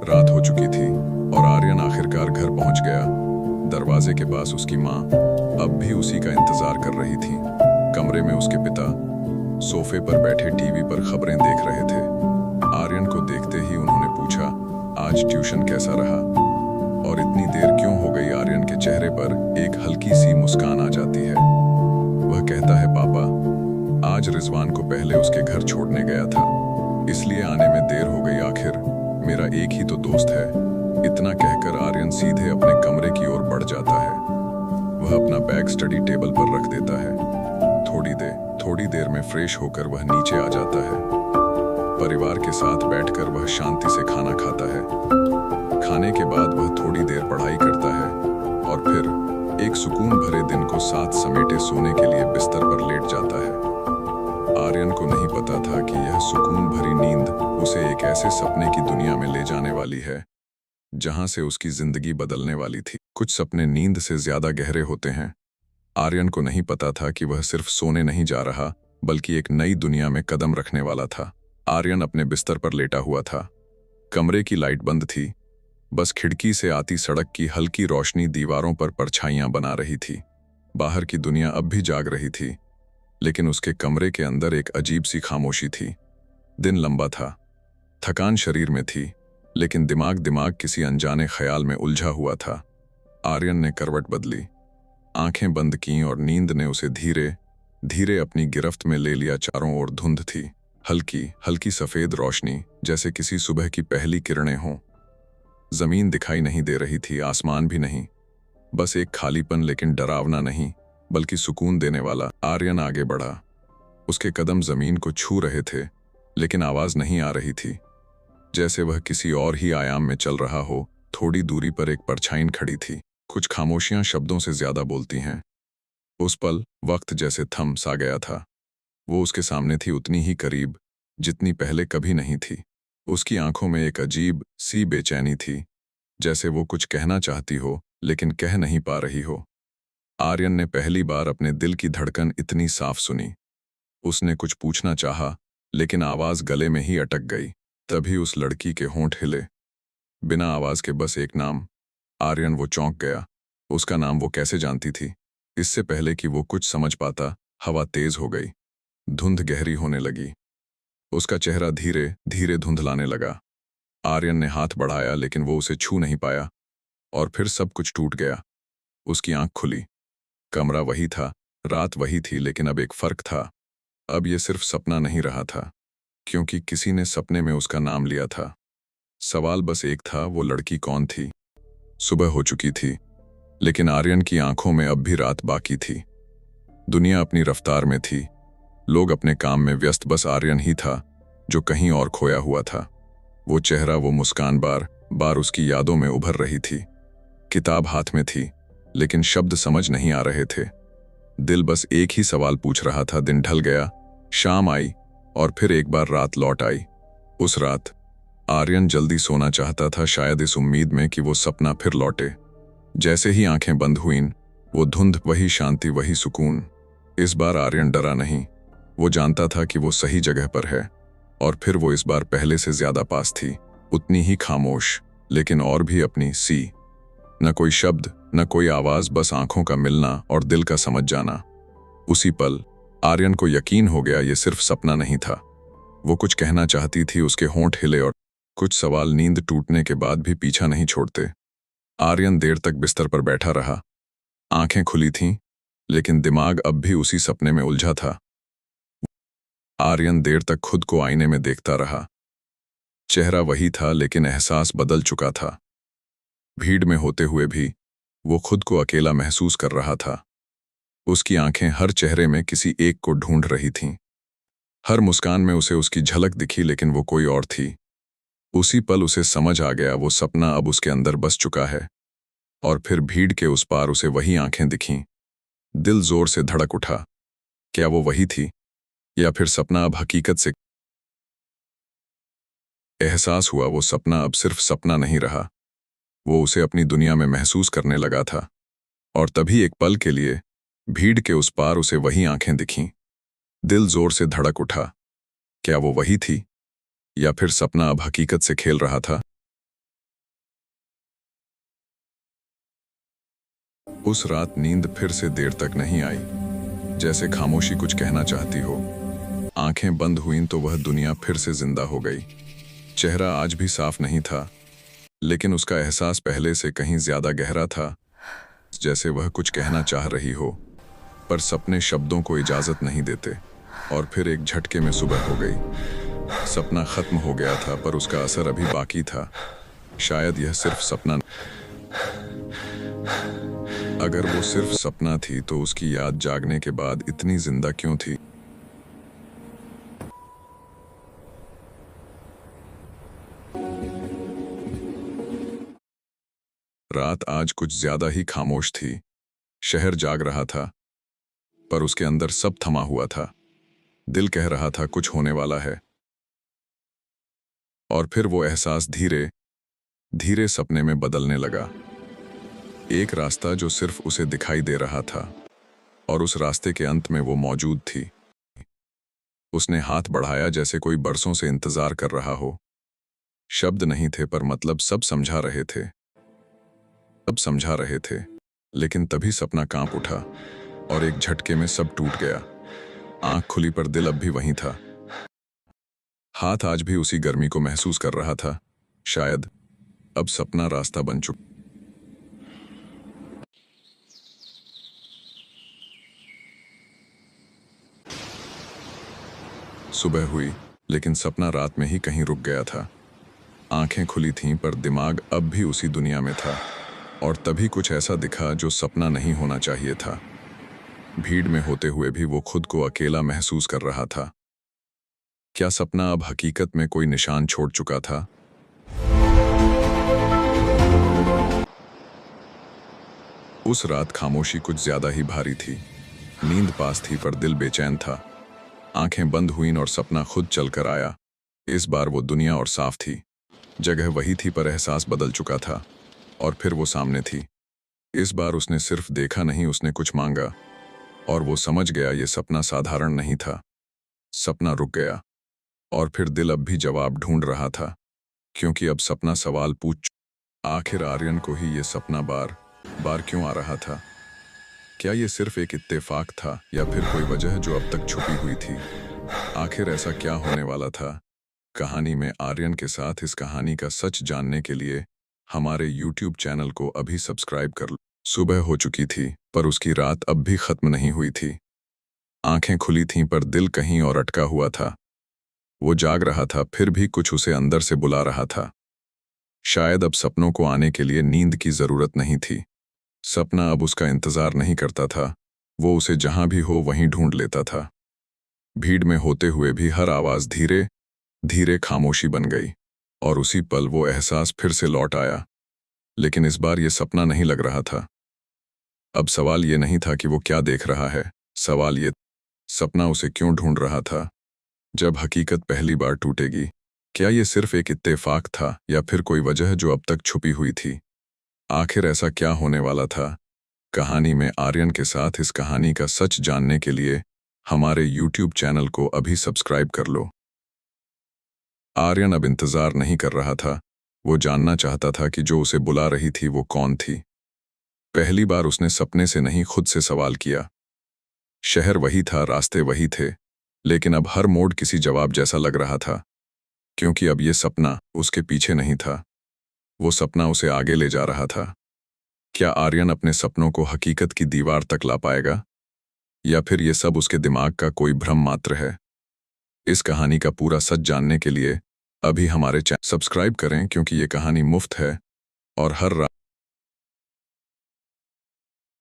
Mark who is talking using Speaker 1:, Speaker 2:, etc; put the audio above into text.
Speaker 1: रात हो चुकी थी और आर्यन आखिरकार घर पहुंच गया। दरवाजे के पास उसकी माँ अब भी उसी का इंतजार कर रही थी। कमरे में उसके पिता सोफे पर बैठे टीवी पर खबरें देख रहे थे। आर्यन को देखते ही उन्होंने पूछा, आज ट्यूशन कैसा रहा और इतनी देर क्यों हो गई। आर्यन के चेहरे पर एक हल्की सी मुस्कान आ जाती है। वह कहता है, पापा, आज रिजवान को पहले उसके घर छोड़ने गया था, इसलिए आने में देर हो गई। आखिर मेरा एक ही तो दोस्त है। इतना कहकर आर्यन सीधे अपने कमरे की ओर बढ़ जाता है। वह अपना बैग स्टडी टेबल पर रख देता है। थोड़ी देर में फ्रेश होकर वह नीचे आ जाता है। परिवार के साथ बैठकर वह शांति से खाना खाता है। खाने के बाद वह थोड़ी देर पढ़ाई करता है और फिर एक सुकून भरे दिन को साथ समेटे सोने के लिए बिस्तर पर लेट जाता है। आर्यन को नहीं पता था कि यह सुकून भरी नींद उसे एक ऐसे सपने की दुनिया में ले जाने वाली है जहां से उसकी जिंदगी बदलने वाली थी। कुछ सपने नींद से ज्यादा गहरे होते हैं। आर्यन को नहीं पता था कि वह सिर्फ सोने नहीं जा रहा, बल्कि एक नई दुनिया में कदम रखने वाला था। आर्यन अपने बिस्तर पर लेटा हुआ था। कमरे की लाइट बंद थी। बस खिड़की से आती सड़क की हल्की रोशनी दीवारों पर परछाइयां बना रही थी। बाहर की दुनिया अब भी जाग रही थी, लेकिन उसके कमरे के अंदर एक अजीब सी खामोशी थी। दिन लंबा था, थकान शरीर में थी, लेकिन दिमाग किसी अनजाने ख्याल में उलझा हुआ था। आर्यन ने करवट बदली, आंखें बंद कीं और नींद ने उसे धीरे धीरे अपनी गिरफ्त में ले लिया। चारों ओर धुंध थी, हल्की हल्की सफेद रोशनी, जैसे किसी सुबह की पहली किरणें हों। जमीन दिखाई नहीं दे रही थी, आसमान भी नहीं, बस एक खालीपन, लेकिन डरावना नहीं बल्कि सुकून देने वाला। आर्यन आगे बढ़ा। उसके कदम जमीन को छू रहे थे, लेकिन आवाज नहीं आ रही थी, जैसे वह किसी और ही आयाम में चल रहा हो। थोड़ी दूरी पर एक परछाई खड़ी थी। कुछ खामोशियां शब्दों से ज्यादा बोलती हैं। उस पल वक्त जैसे थम सा गया था। वो उसके सामने थी, उतनी ही करीब जितनी पहले कभी नहीं थी। उसकी आंखों में एक अजीब सी बेचैनी थी, जैसे वो कुछ कहना चाहती हो लेकिन कह नहीं पा रही हो। आर्यन ने पहली बार अपने दिल की धड़कन इतनी साफ सुनी। उसने कुछ पूछना चाहा, लेकिन आवाज गले में ही अटक गई। तभी उस लड़की के होंठ हिले, बिना आवाज के, बस एक नाम। आर्यन वो चौंक गया। उसका नाम वो कैसे जानती थी? इससे पहले कि वो कुछ समझ पाता, हवा तेज हो गई, धुंध गहरी होने लगी। उसका चेहरा धीरे धीरे धुंधलाने लगा। आर्यन ने हाथ बढ़ाया, लेकिन वो उसे छू नहीं पाया, और फिर सब कुछ टूट गया। उसकी आंख खुली। कमरा वही था, रात वही थी, लेकिन अब एक फर्क था। अब ये सिर्फ सपना नहीं रहा था, क्योंकि किसी ने सपने में उसका नाम लिया था। सवाल बस एक था, वो लड़की कौन थी? सुबह हो चुकी थी, लेकिन आर्यन की आंखों में अब भी रात बाकी थी। दुनिया अपनी रफ्तार में थी, लोग अपने काम में व्यस्त, बस आर्यन ही था जो कहीं और खोया हुआ था। वो चेहरा, वो मुस्कान बार बार उसकी यादों में उभर रही थी। किताब हाथ में थी, लेकिन शब्द समझ नहीं आ रहे थे। दिल बस एक ही सवाल पूछ रहा था। दिन ढल गया, शाम आई, और फिर एक बार रात लौट आई। उस रात आर्यन जल्दी सोना चाहता था, शायद इस उम्मीद में कि वो सपना फिर लौटे। जैसे ही आंखें बंद हुईं, वो धुंध, वही शांति, वही सुकून। इस बार आर्यन डरा नहीं। वो जानता था कि वो सही जगह पर है, और फिर वो इस बार पहले से ज्यादा पास थी। उतनी ही खामोश, लेकिन और भी अपनी सी। न कोई शब्द, न कोई आवाज, बस आंखों का मिलना और दिल का समझ जाना। उसी पल आर्यन को यकीन हो गया, ये सिर्फ सपना नहीं था। वो कुछ कहना चाहती थी। उसके होंठ हिले, और कुछ सवाल नींद टूटने के बाद भी पीछा नहीं छोड़ते। आर्यन देर तक बिस्तर पर बैठा रहा। आंखें खुली थीं, लेकिन दिमाग अब भी उसी सपने में उलझा था। आर्यन देर तक खुद को आईने में देखता रहा। चेहरा वही था, लेकिन एहसास बदल चुका था। भीड़ में होते हुए भी वो खुद को अकेला महसूस कर रहा था। उसकी आंखें हर चेहरे में किसी एक को ढूंढ रही थीं। हर मुस्कान में उसे उसकी झलक दिखी, लेकिन वो कोई और थी। उसी पल उसे समझ आ गया, वो सपना अब उसके अंदर बस चुका है। और फिर भीड़ के उस पार उसे वही आंखें दिखीं। दिल जोर से धड़क उठा। क्या वो वही थी, या फिर सपना अब हकीकत से? एहसास हुआ, वो सपना अब सिर्फ सपना नहीं रहा, वो उसे अपनी दुनिया में महसूस करने लगा था। और तभी एक पल के लिए भीड़ के उस पार उसे वही आंखें दिखीं। दिल जोर से धड़क उठा। क्या वो वही थी, या फिर सपना अब हकीकत से खेल रहा था? उस रात नींद फिर से देर तक नहीं आई, जैसे खामोशी कुछ कहना चाहती हो। आंखें बंद हुईं तो वह दुनिया फिर से जिंदा हो गई। चेहरा आज भी साफ नहीं था, लेकिन उसका एहसास पहले से कहीं ज्यादा गहरा था, जैसे वह कुछ कहना चाह रही हो, पर सपने शब्दों को इजाजत नहीं देते। और फिर एक झटके में सुबह हो गई। सपना खत्म हो गया था, पर उसका असर अभी बाकी था। शायद यह सिर्फ सपना, अगर वो सिर्फ सपना थी तो उसकी याद जागने के बाद इतनी जिंदा क्यों थी? रात आज कुछ ज्यादा ही खामोश थी। शहर जाग रहा था, पर उसके अंदर सब थमा हुआ था। दिल कह रहा था कुछ होने वाला है। और फिर वो एहसास धीरे धीरे सपने में बदलने लगा। एक रास्ता जो सिर्फ उसे दिखाई दे रहा था, और उस रास्ते के अंत में वो मौजूद थी। उसने हाथ बढ़ाया जैसे कोई बरसों से इंतजार कर रहा हो। शब्द नहीं थे, पर मतलब सब समझा रहे थे। सब समझा रहे थे। लेकिन तभी सपना कांप उठा और एक झटके में सब टूट गया। आंख खुली पर दिल अब भी वहीं था। हाथ आज भी उसी गर्मी को महसूस कर रहा था। शायद अब सपना रास्ता बन चुका। सुबह हुई, लेकिन सपना रात में ही कहीं रुक गया था। आंखें खुली थीं, पर दिमाग अब भी उसी दुनिया में था। और तभी कुछ ऐसा दिखा जो सपना नहीं होना चाहिए था। भीड़ में होते हुए भी वो खुद को अकेला महसूस कर रहा था। क्या सपना अब हकीकत में कोई निशान छोड़ चुका था? उस रात खामोशी कुछ ज्यादा ही भारी थी। नींद पास थी, पर दिल बेचैन था। आंखें बंद हुईं और सपना खुद चलकर आया। इस बार वो दुनिया और साफ थी। जगह वही थी, पर एहसास बदल चुका था। और फिर वो सामने थी। इस बार उसने सिर्फ देखा नहीं, उसने कुछ मांगा। और वो समझ गया ये सपना साधारण नहीं था। सपना रुक गया। और फिर दिल अब भी जवाब ढूंढ रहा था, क्योंकि अब सपना सवाल आखिर आर्यन को ही ये सपना बार बार क्यों आ रहा था? क्या ये सिर्फ एक इत्तेफाक था, या फिर कोई वजह जो अब तक छुपी हुई थी? आखिर ऐसा क्या होने वाला था कहानी में आर्यन के साथ? इस कहानी का सच जानने के लिए हमारे YouTube चैनल को अभी सब्सक्राइब कर लो। सुबह हो चुकी थी, पर उसकी रात अब भी खत्म नहीं हुई थी। आंखें खुली थीं, पर दिल कहीं और अटका हुआ था। वो जाग रहा था, फिर भी कुछ उसे अंदर से बुला रहा था। शायद अब सपनों को आने के लिए नींद की जरूरत नहीं थी। सपना अब उसका इंतजार नहीं करता था। वो उसे जहां भी हो वहीं ढूंढ लेता था। भीड़ में होते हुए भी हर आवाज धीरे धीरे खामोशी बन गई। और उसी पल वो एहसास फिर से लौट आया। लेकिन इस बार ये सपना नहीं लग रहा था। अब सवाल ये नहीं था कि वो क्या देख रहा है। सवाल ये, सपना उसे क्यों ढूंढ रहा था? जब हकीकत पहली बार टूटेगी, क्या ये सिर्फ एक इत्तेफाक था, या फिर कोई वजह जो अब तक छुपी हुई थी? आखिर ऐसा क्या होने वाला था कहानी में आर्यन के साथ? इस कहानी का सच जानने के लिए हमारे YouTube चैनल को अभी सब्सक्राइब कर लो। आर्यन अब इंतजार नहीं कर रहा था। वो जानना चाहता था कि जो उसे बुला रही थी वो कौन थी। पहली बार उसने सपने से नहीं, खुद से सवाल किया। शहर वही था, रास्ते वही थे, लेकिन अब हर मोड़ किसी जवाब जैसा लग रहा था। क्योंकि अब ये सपना उसके पीछे नहीं था, वो सपना उसे आगे ले जा रहा था। क्या आर्यन अपने सपनों को हकीकत की दीवार तक ला पाएगा, या फिर ये सब उसके दिमाग का कोई भ्रम मात्र है? इस कहानी का पूरा सच जानने के लिए अभी हमारे चैनल सब्सक्राइब करें, क्योंकि ये कहानी मुफ्त है और हर रात